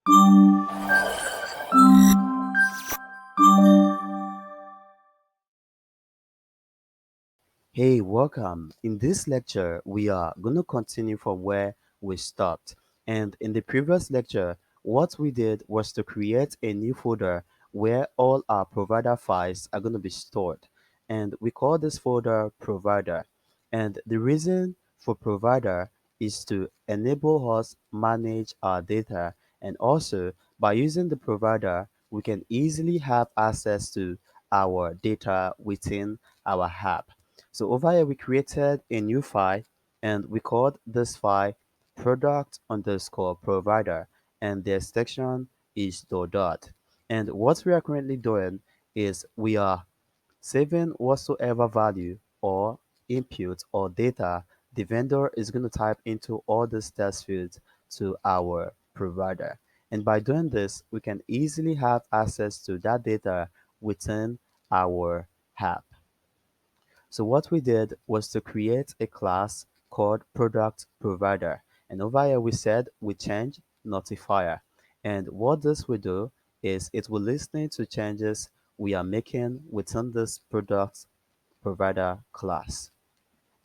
Hey, welcome. In this lecture, we are going to continue from where we stopped. And in the previous lecture, what we did was to create a new folder where all our provider files are going to be stored. And we call this folder provider. And the reason for provider is to enable us manage our data. And also, by using the provider, we can easily have access to our data within our app. So over here, we created a new file and we called this file product underscore provider and the extension is dot. And what we are currently doing is we are saving whatsoever value or input or data the vendor is going to type into all these test fields to our provider. And by doing this, we can easily have access to that data within our app. So what we did was to create a class called product provider. And over here we said we change notifier. And what this will do is it will listen to changes we are making within this product provider class.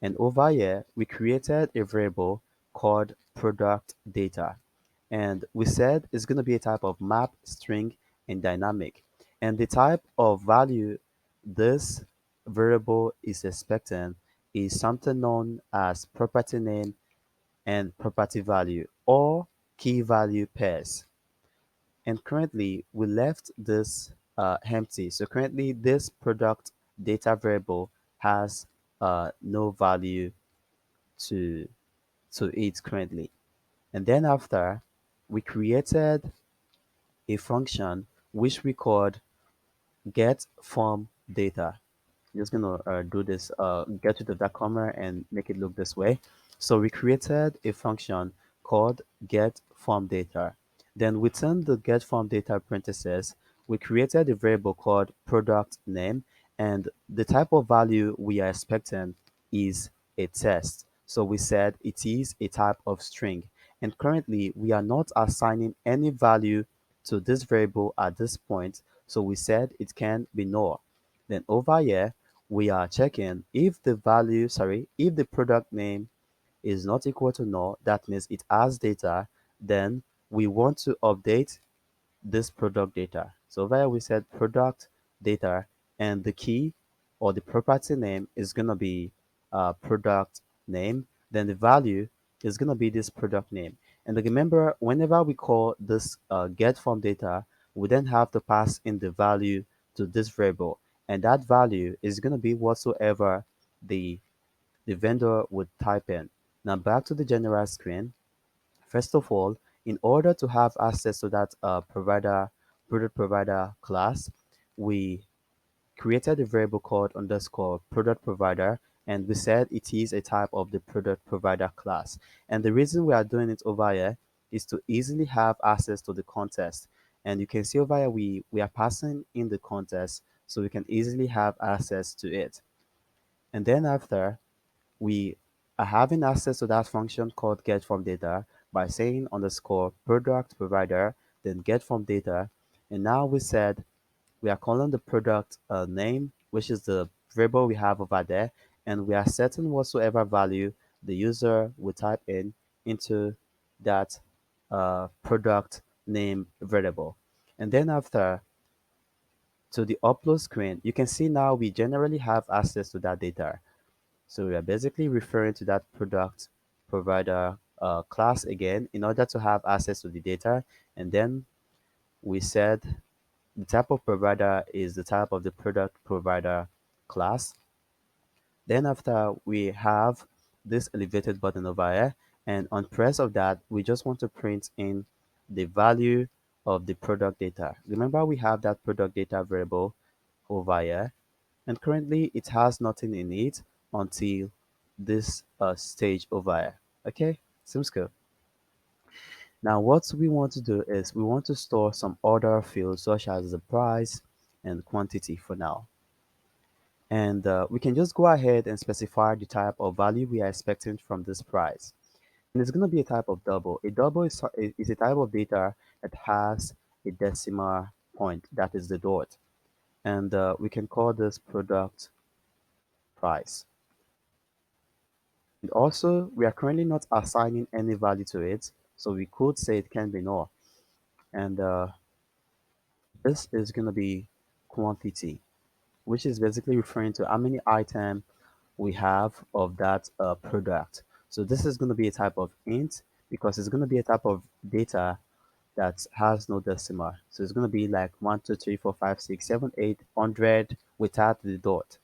And over here, we created a variable called product data. And we said it's going to be a type of map, string, and dynamic. And the type of value this variable is expecting is something known as property name and property value or key value pairs. And currently, we left this empty. So currently, this product data variable has no value to it currently. And then after, we created a function which we called get from data. I'm just gonna do this, get rid of that comma and make it look this way. So we created a function called get from data. Then within the get from data parentheses, we created a variable called product name, and the type of value we are expecting is a test. So we said it is a type of string. And currently we are not assigning any value to this variable at this point. So we said it can be null. Then over here, we are checking if the value, sorry, if the product name is not equal to null, that means it has data, then we want to update this product data. So over here we said product data and the key or the property name is going to be product name. Then the value is going to be this product name. And remember, whenever we call this get from data, we then have to pass in the value to this variable. And that value is going to be whatsoever the, the vendor would type in. Now back to the general screen. First of all, in order to have access to that product provider class, we created a variable called underscore product provider, and we said it is a type of the product provider class. And the reason we are doing it over here is to easily have access to the context. And you can see over here we are passing in the context so we can easily have access to it. And then after, we are having access to that function called get from data by saying underscore product provider, then get from data. And now we said we are calling the product name, which is the variable we have over there, and we are setting whatsoever value the user will type in into that product name variable. And then after, to the upload screen, you can see now we generally have access to that data. So we are basically referring to that product provider class again in order to have access to the data. And then we said the type of provider is the type of the product provider class. Then after we have this elevated button over here, and on press of that, we just want to print in the value of the product data. Remember we have that product data variable over here, and currently it has nothing in it until this stage over here. Okay, seems good. Now what we want to do is we want to store some other fields such as the price and quantity for now. And we can just go ahead and specify the type of value we are expecting from this price. And it's going to be a type of double. A double is a type of data it has a decimal point, that is the dot. And we can call this product price. And also, we are currently not assigning any value to it, so we could say it can be null. And this is going to be quantity, which is basically referring to how many items we have of that product. So this is going to be a type of int because it's going to be a type of data that has no decimal. So it's going to be like 1, 2, 3, 4, 5, 6, 7, 8, 100 without the dot.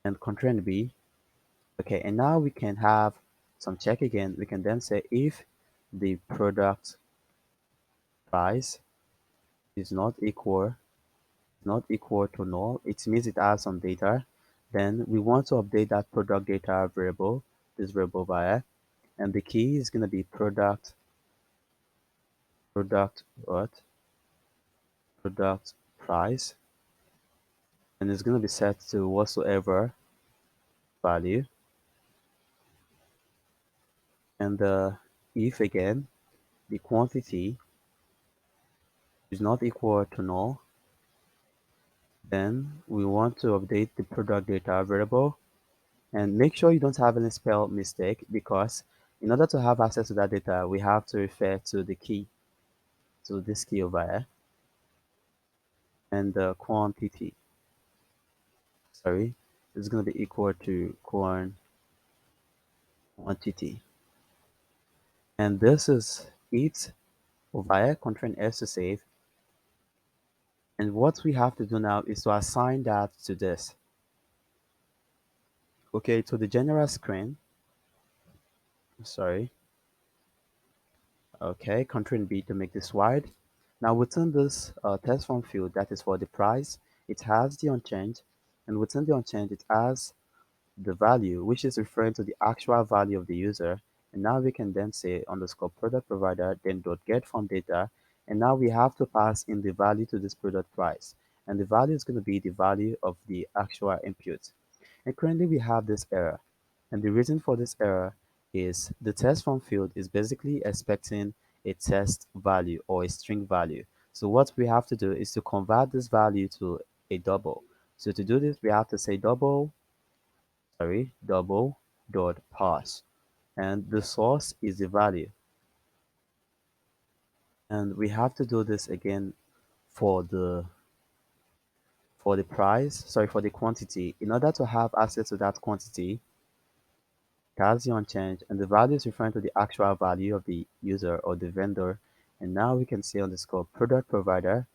And constraint B. Okay, and now we can have some check again. We can then say if the product price is not equal to null, it means it has some data. Then we want to update that product data variable, this variable var, and the key is going to be product what? Product price, and it's going to be set to whatsoever value. And if again the quantity is not equal to null, then we want to update the product data variable. And make sure you don't have any spell mistake, because in order to have access to that data, we have to refer to the key, to this key over here, and the quantity, sorry, is going to be equal to quantity. And this is it over here, Ctrl S to save. And what we have to do now is to assign that to this. Okay, to the general screen, sorry. Okay, Ctrl B to make this wide. Now within this test form field that is for the price, it has the unchanged, and within the unchanged it has the value, which is referring to the actual value of the user. And now we can then say underscore product provider, then dot get from data, and now we have to pass in the value to this product price, and the value is going to be the value of the actual input. And currently we have this error. And the reason for this error is the test form field is basically expecting a test value or a string value. So what we have to do is to convert this value to a double. So to do this, we have to say double dot parse. And the source is the value. And we have to do this again for the price, sorry, for the quantity. In order to have access to that quantity, has the unchanged, and the value is referring to the actual value of the user or the vendor. And now we can say underscore product provider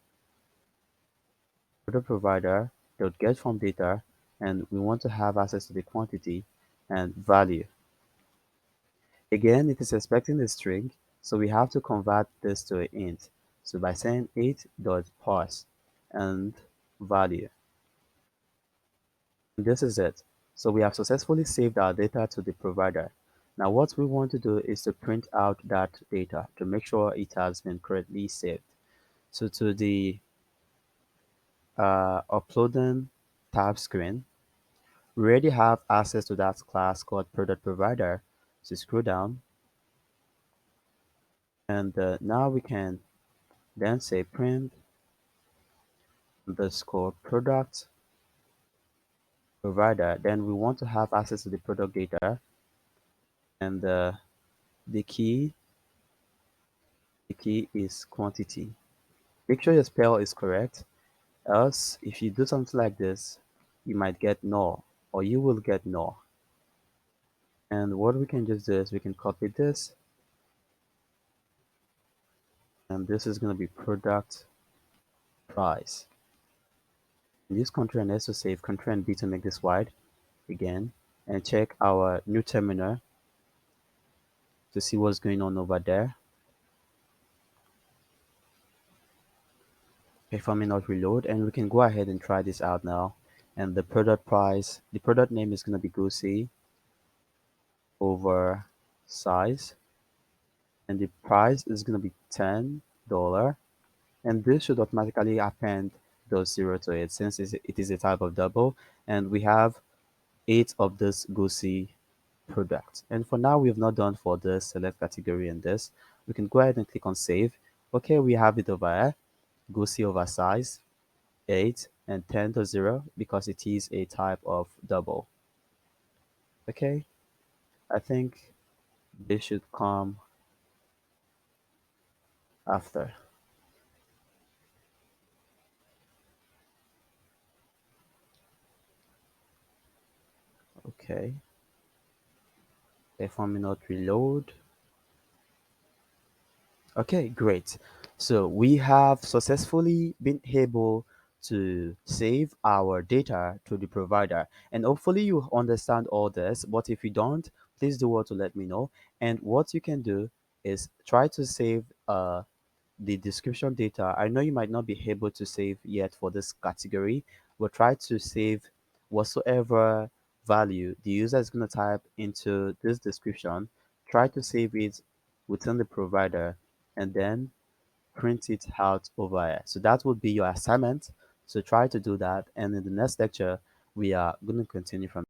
dot get from data, and we want to have access to the quantity and value. Again, it is expecting a string, so we have to convert this to an int. So by saying it dot parse and value. And this is it. So we have successfully saved our data to the provider. Now what we want to do is to print out that data to make sure it has been correctly saved. So to the uploading tab screen, we already have access to that class called product provider. So scroll down, and now we can then say print underscore product provider. Then we want to have access to the product data, and the key is quantity. Make sure your spell is correct, else if you do something like this, you might get null, or you will get null. And what we can just do is we can copy this, and this is going to be product price. Use Ctrl and S to save, Ctrl and B to make this wide again, and check our new terminal to see what's going on over there. Performing not reload, and we can go ahead and try this out now. And the product price, the product name is going to be Goosey over size, and the price is going to be $10, and this should automatically append those zero to it since it is a type of double, and we have 8 of this Goosey product. And for now, we have not done for this select category and this. We can go ahead and click on save, Okay, we have it over here. Go see over size 8 and 10 to 0 because it is a type of double. Okay, I think this should come after. Okay, if I may not reload. Okay, great. So we have successfully been able to save our data to the provider. And hopefully you understand all this. But if you don't, please do what to let me know. And what you can do is try to save the description data. I know you might not be able to save yet for this category, but try to save whatsoever value the user is going to type into this description. Try to save it within the provider and then print it out over here. So that would be your assignment. So try to do that. And in the next lecture, we are going to continue from